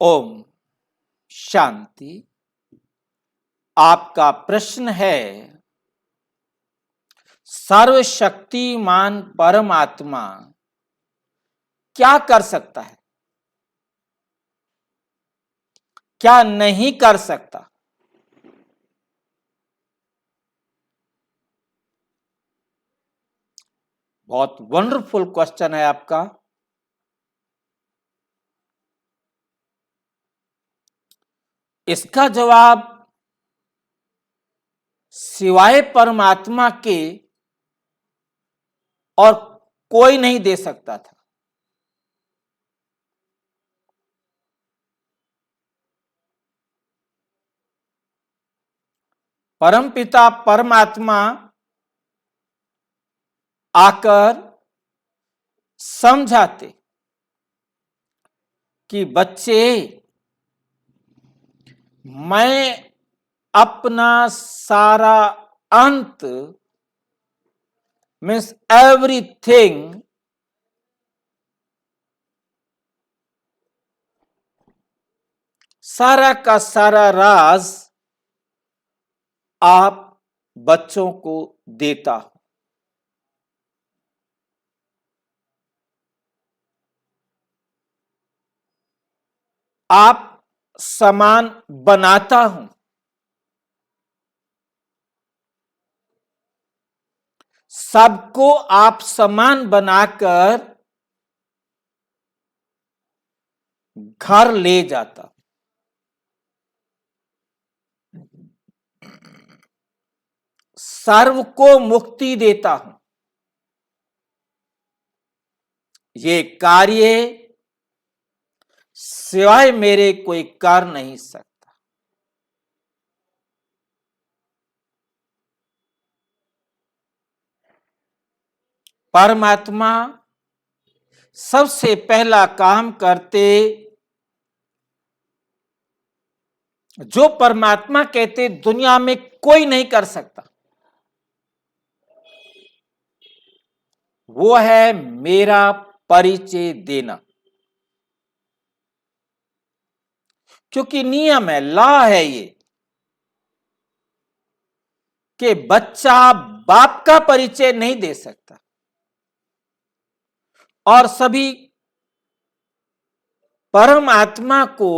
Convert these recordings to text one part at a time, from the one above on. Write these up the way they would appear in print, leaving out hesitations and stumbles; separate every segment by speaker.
Speaker 1: ओम शांति। आपका प्रश्न है, सर्वशक्तिमान परमात्मा क्या कर सकता है, क्या नहीं कर सकता? बहुत वंडरफुल क्वेश्चन है आपका। इसका जवाब सिवाय परमात्मा के और कोई नहीं दे सकता था। परमपिता परमात्मा आकर समझाते कि बच्चे, मैं अपना सारा अंत मीन्स एवरीथिंग सारा का सारा राज आप बच्चों को देता हूं। आप समान बनाता हूं। सबको आप समान बनाकर घर ले जाता। सर्व को मुक्ति देता हूं। ये कार्य सिवाय मेरे कोई कर नहीं सकता। परमात्मा सबसे पहला काम करते, जो परमात्मा कहते दुनिया में कोई नहीं कर सकता, वो है मेरा परिचय देना। क्योंकि नियम है, लॉ है ये, कि बच्चा बाप का परिचय नहीं दे सकता और सभी परमात्मा को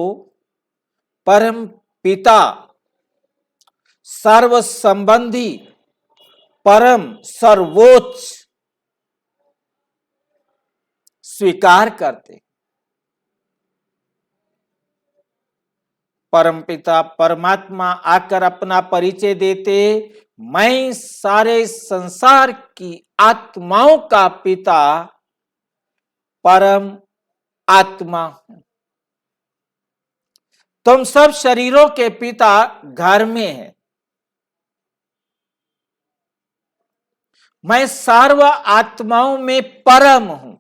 Speaker 1: परम पिता, सर्व संबंधी, परम सर्वोच्च स्वीकार करते। परमपिता परमात्मा आकर अपना परिचय देते, मैं सारे संसार की आत्माओं का पिता परम आत्मा हूं। तुम सब शरीरों के पिता घर में है। मैं सर्व आत्माओं में परम हूं।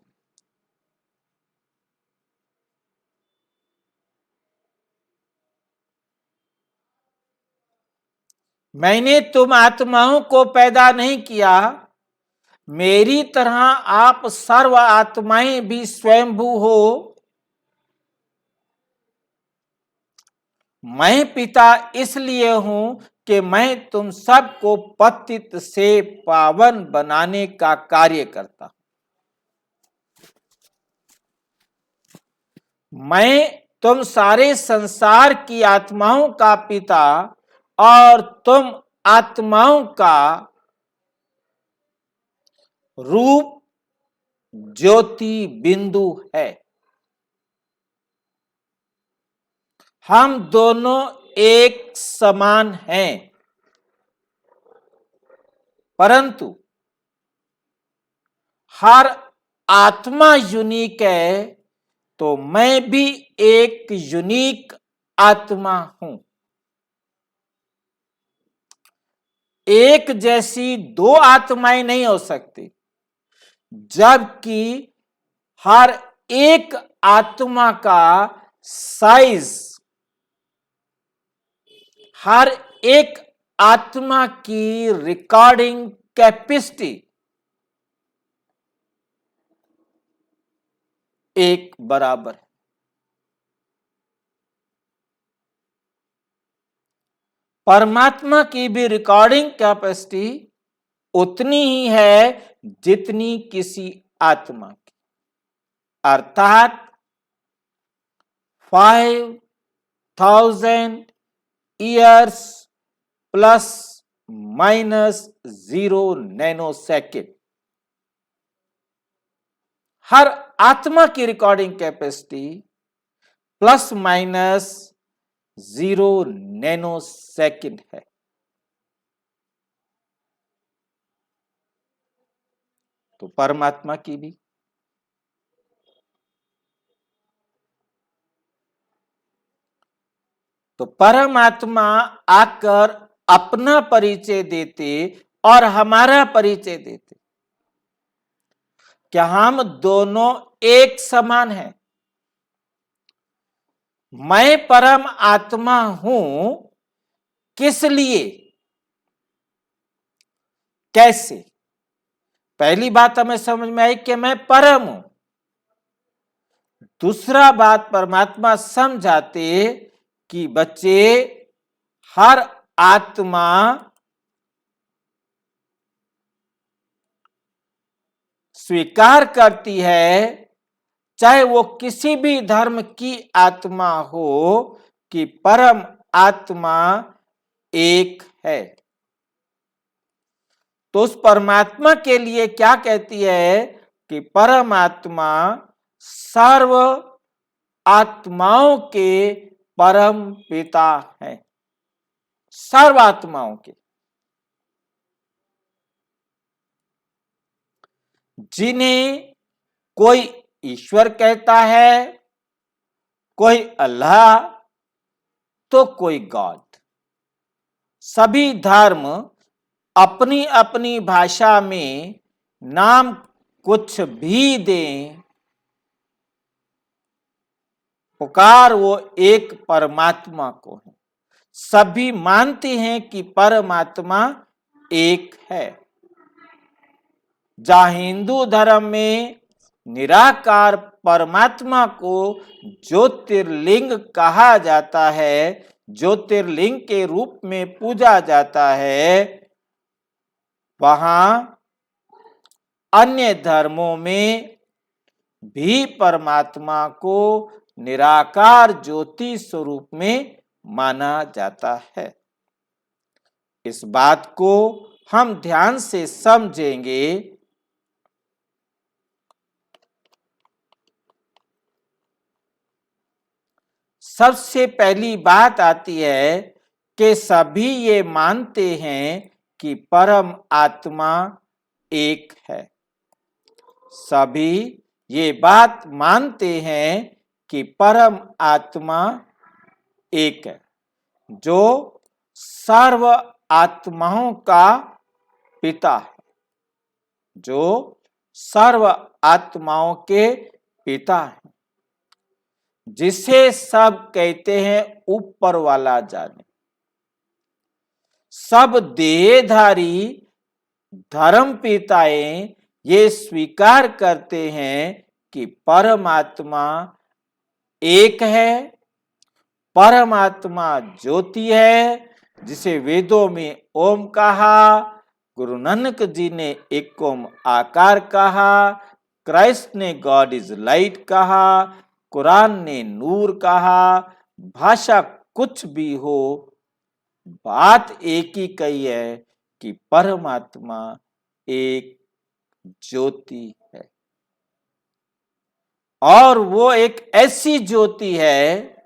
Speaker 1: मैंने तुम आत्माओं को पैदा नहीं किया, मेरी तरह आप सर्व आत्माएं भी स्वयंभू हो। मैं पिता इसलिए हूं कि मैं तुम सबको पतित से पावन बनाने का कार्य करता। मैं तुम सारे संसार की आत्माओं का पिता और तुम आत्माओं का रूप ज्योति बिंदु है। हम दोनों एक समान हैं, परंतु हर आत्मा यूनिक है, तो मैं भी एक यूनिक आत्मा हूं। एक जैसी दो आत्माएं नहीं हो सकती, जबकि हर एक आत्मा का साइज, हर एक आत्मा की रिकॉर्डिंग कैपेसिटी एक बराबर है। परमात्मा की भी रिकॉर्डिंग कैपेसिटी उतनी ही है जितनी किसी आत्मा की, अर्थात 5000 years plus minus 0 nanosecond. हर आत्मा की recording capacity plus minus 0 nanosecond है। तो परमात्मा की भी। तो परमात्मा आकर अपना परिचय देते और हमारा परिचय देते। क्या हम दोनों एक समान हैं? मैं परम आत्मा हूं, किस लिए, कैसे? पहली बात हमें समझ में आई कि मैं परम हूं। दूसरा बात परमात्मा समझाते कि बच्चे, हर आत्मा स्वीकार करती है, चाहे वो किसी भी धर्म की आत्मा हो, कि परम आत्मा एक है। तो उस परमात्मा के लिए क्या कहती है कि परमात्मा सर्व आत्माओं के परम पिता है, सर्व आत्माओं के। जिन्हें कोई ईश्वर कहता है, कोई अल्लाह, तो कोई गॉड। सभी धर्म अपनी अपनी भाषा में नाम कुछ भी दें, पुकार वो एक परमात्मा को है। सभी मानते हैं कि परमात्मा एक है। जहां हिंदू धर्म में निराकार परमात्मा को ज्योतिर्लिंग कहा जाता है, ज्योतिर्लिंग के रूप में पूजा जाता है, वहां अन्य धर्मों में भी परमात्मा को निराकार ज्योति स्वरूप में माना जाता है। इस बात को हम ध्यान से समझेंगे। सबसे पहली बात आती है कि सभी ये मानते हैं कि परम आत्मा एक है। सभी ये बात मानते हैं कि परम आत्मा एक है, जो सर्व आत्माओं का पिता है, जो सर्व आत्माओं के पिता है, जिसे सब कहते हैं ऊपर वाला जाने। सब देहधारी धर्म पिताएं ये स्वीकार करते हैं कि परमात्मा एक है, परमात्मा ज्योति है, जिसे वेदों में ओम कहा, गुरु नानक जी ने एक ओम आकार कहा, क्राइस्ट ने गॉड इज लाइट कहा, कुरान ने नूर कहा। भाषा कुछ भी हो, बात एक ही कही है कि परमात्मा एक ज्योति है। और वो एक ऐसी ज्योति है,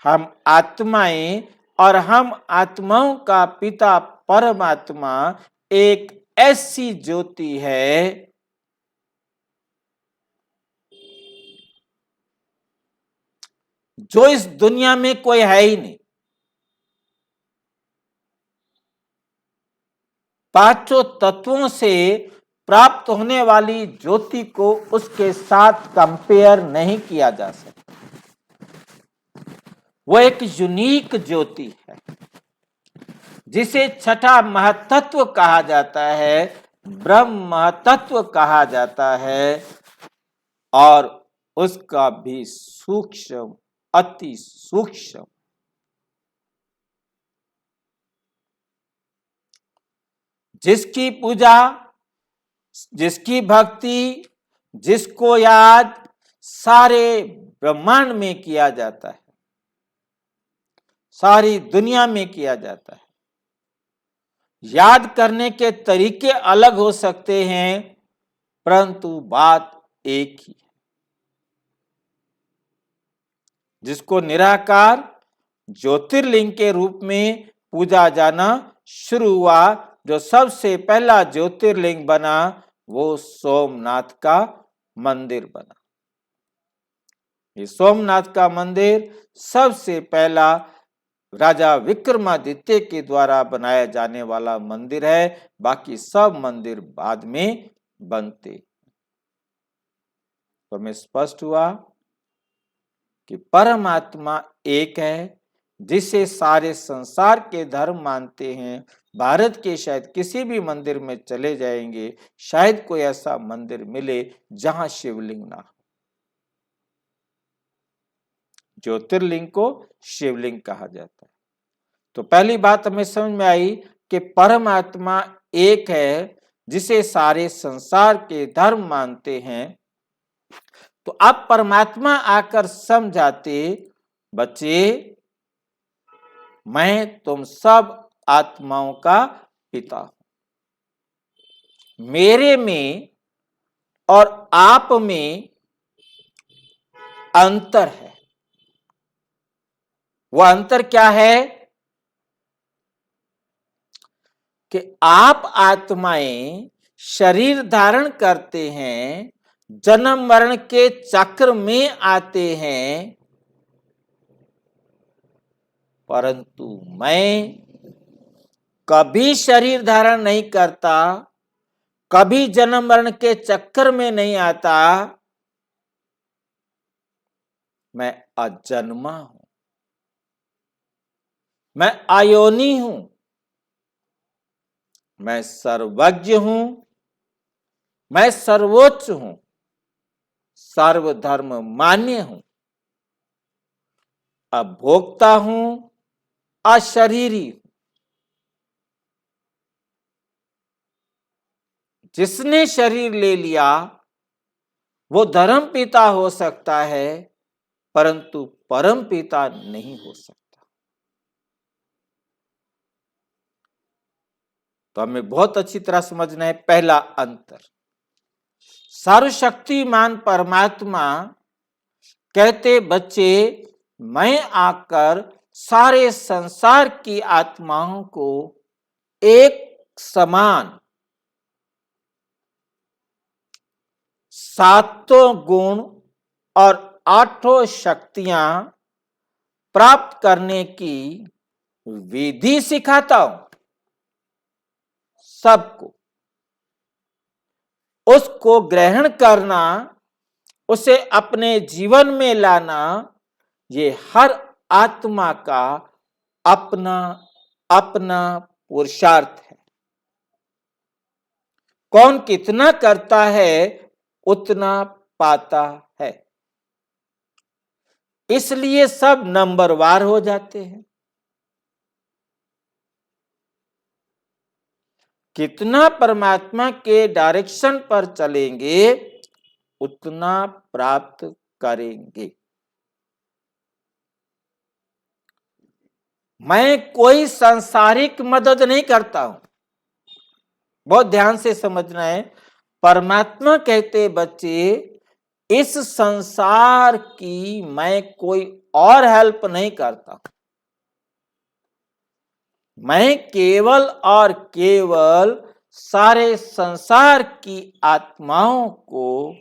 Speaker 1: हम आत्माएं और हम आत्माओं का पिता परमात्मा एक ऐसी ज्योति है जो इस दुनिया में कोई है ही नहीं। पांचों तत्वों से प्राप्त होने वाली ज्योति को उसके साथ कंपेयर नहीं किया जा सकता। वो एक यूनिक ज्योति है, जिसे छठा महतत्व कहा जाता है, ब्रह्म महतत्व कहा जाता है, और उसका भी सूक्ष्म, अति सूक्ष्म जिसकी पूजा, जिसकी भक्ति, जिसको याद सारे ब्रह्मांड में किया जाता है, सारी दुनिया में किया जाता है। याद करने के तरीके अलग हो सकते हैं, परंतु बात एक ही है। जिसको निराकार ज्योतिर्लिंग के रूप में पूजा जाना शुरू हुआ, जो सबसे पहला ज्योतिर्लिंग बना वो सोमनाथ का मंदिर बना। ये सोमनाथ का मंदिर सबसे पहला राजा विक्रमादित्य के द्वारा बनाया जाने वाला मंदिर है। बाकी सब मंदिर बाद में बनते। तो हमें स्पष्ट हुआ कि परमात्मा एक है, जिसे सारे संसार के धर्म मानते हैं। भारत के शायद किसी भी मंदिर में चले जाएंगे, शायद कोई ऐसा मंदिर मिले जहां शिवलिंग ना हो। ज्योतिर्लिंग को शिवलिंग कहा जाता है। तो पहली बात हमें समझ में आई कि परमात्मा एक है, जिसे सारे संसार के धर्म मानते हैं। तो अब परमात्मा आकर समझाते, बच्चे मैं तुम सब आत्माओं का पिता हूं। मेरे में और आप में अंतर है। वह अंतर क्या है कि आप आत्माएं शरीर धारण करते हैं, जन्म मरण के चक्र में आते हैं, परंतु मैं कभी शरीर धारण नहीं करता, कभी जन्म मरण के चक्कर में नहीं आता। मैं अजन्मा हूं, मैं अयोनी हूं, मैं सर्वज्ञ हूं, मैं सर्वोच्च हूं, सर्वधर्म मान्य हूं, अभोक्ता हूं, अशरीरी हूं। जिसने शरीर ले लिया वो धर्म पिता हो सकता है, परंतु परम पिता नहीं हो सकता। तो हमें बहुत अच्छी तरह समझना है पहला अंतर। सर्वशक्तिमान परमात्मा कहते, बच्चे मैं आकर सारे संसार की आत्माओं को एक समान सातों गुण और आठों शक्तियां प्राप्त करने की विधि सिखाता हूं। सबको उसको ग्रहण करना, उसे अपने जीवन में लाना, ये हर आत्मा का अपना अपना पुरुषार्थ है। कौन कितना करता है उतना पाता है। इसलिए सब नंबरवार हो जाते हैं। कितना परमात्मा के डायरेक्शन पर चलेंगे उतना प्राप्त करेंगे। मैं कोई सांसारिक मदद नहीं करता हूं। बहुत ध्यान से समझना है। परमात्मा कहते, बच्चे इस संसार की मैं कोई और हेल्प नहीं करता। मैं केवल और केवल सारे संसार की आत्माओं को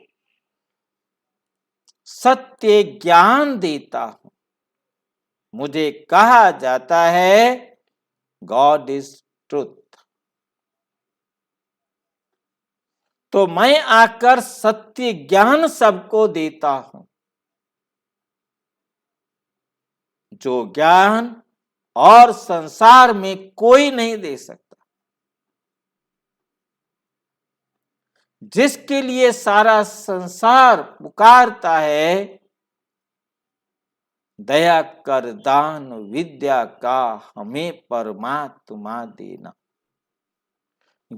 Speaker 1: सत्य ज्ञान देता हूं। मुझे कहा जाता है गॉड इज ट्रुथ। तो मैं आकर सत्य ज्ञान सबको देता हूं, जो ज्ञान और संसार में कोई नहीं दे सकता। जिसके लिए सारा संसार पुकारता है, दया कर दान विद्या का हमें परमात्मा देना।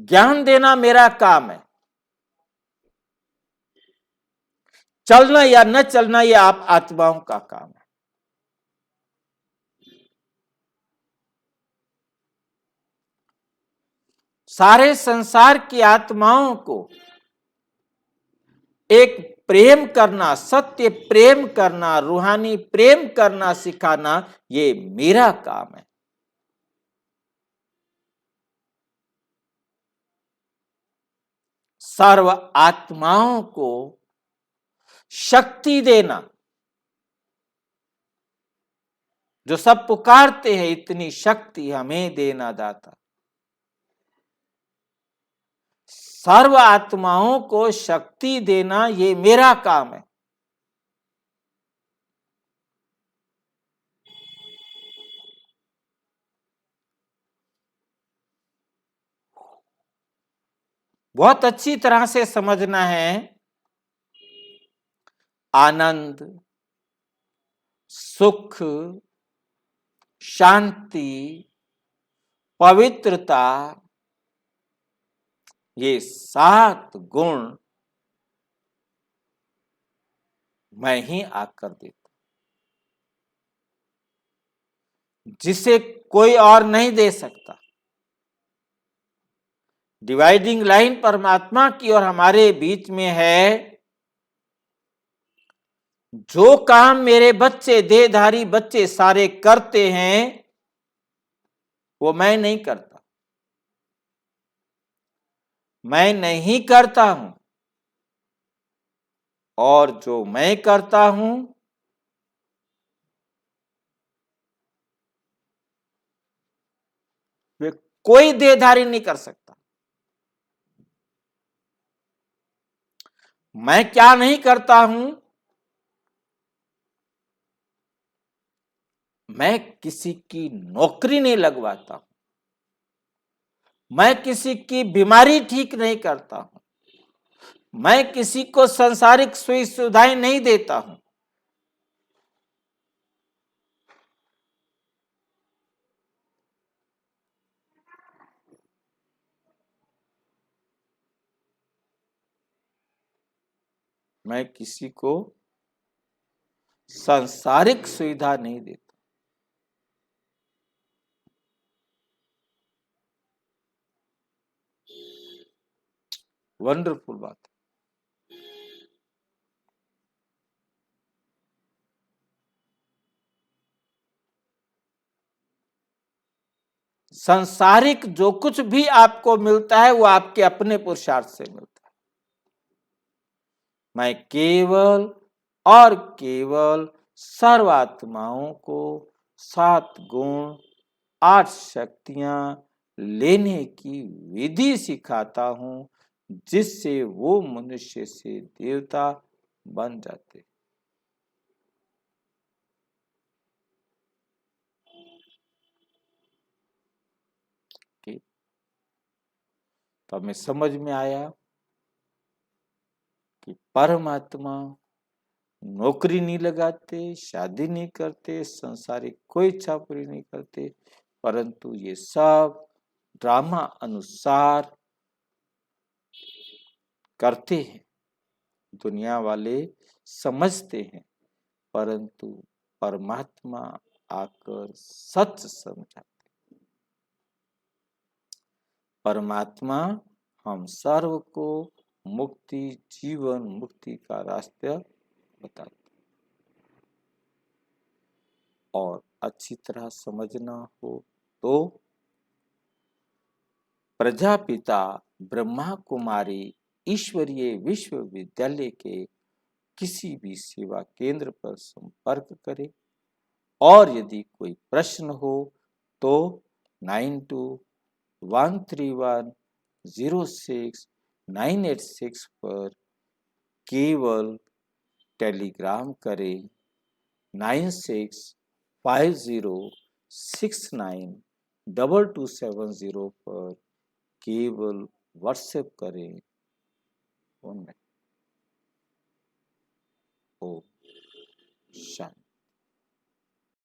Speaker 1: ज्ञान देना मेरा काम है। चलना या न चलना ये आप आत्माओं का काम है। सारे संसार की आत्माओं को एक प्रेम करना, सत्य प्रेम करना, रूहानी प्रेम करना सिखाना, ये मेरा काम है। सर्व आत्माओं को शक्ति देना, जो सब पुकारते हैं इतनी शक्ति हमें देना दाता। सर्व आत्माओं को शक्ति देना ये मेरा काम है। बहुत अच्छी तरह से समझना है। आनंद, सुख, शांति, पवित्रता, ये 7 गुण मैं ही आकर देता, जिसे कोई और नहीं दे सकता। डिवाइडिंग लाइन परमात्मा की और हमारे बीच में है। जो काम मेरे बच्चे, देहधारी बच्चे सारे करते हैं, वो मैं नहीं करता। मैं नहीं करता हूं, और जो मैं करता हूं वे कोई देहधारी नहीं कर सकता। मैं क्या नहीं करता हूं? मैं किसी की नौकरी नहीं लगवाता हूं, मैं किसी की बीमारी ठीक नहीं करता हूं, मैं किसी को सांसारिक सुख सुविधाएं नहीं देता हूं। मैं किसी को सांसारिक सुविधा नहीं देता। वंडरफुल बात है। सांसारिक जो कुछ भी आपको मिलता है वो आपके अपने पुरुषार्थ से मिलता है। मैं केवल और केवल सर्वात्माओं को 7 गुण, 8 शक्तियां लेने की विधि सिखाता हूं, जिससे वो मनुष्य से देवता बन जाते। तो हमें समझ में आया कि परमात्मा नौकरी नहीं लगाते, शादी नहीं करते, संसारिक कोई इच्छा पूरी नहीं करते, परंतु ये सब ड्रामा अनुसार करते हैं। दुनिया वाले समझते हैं, परंतु परमात्मा आकर सच समझाते। परमात्मा हम सर्व को मुक्ति, जीवन मुक्ति का रास्ता बताते। और अच्छी तरह समझना हो तो प्रजापिता ब्रह्मा कुमारी ईश्वरीय विश्वविद्यालय के किसी भी सेवा केंद्र पर संपर्क करें, और यदि कोई प्रश्न हो तो 9213106986 पर केवल टेलीग्राम करें। 9650692270 पर केवल व्हाट्सएप करें। ओम शांति।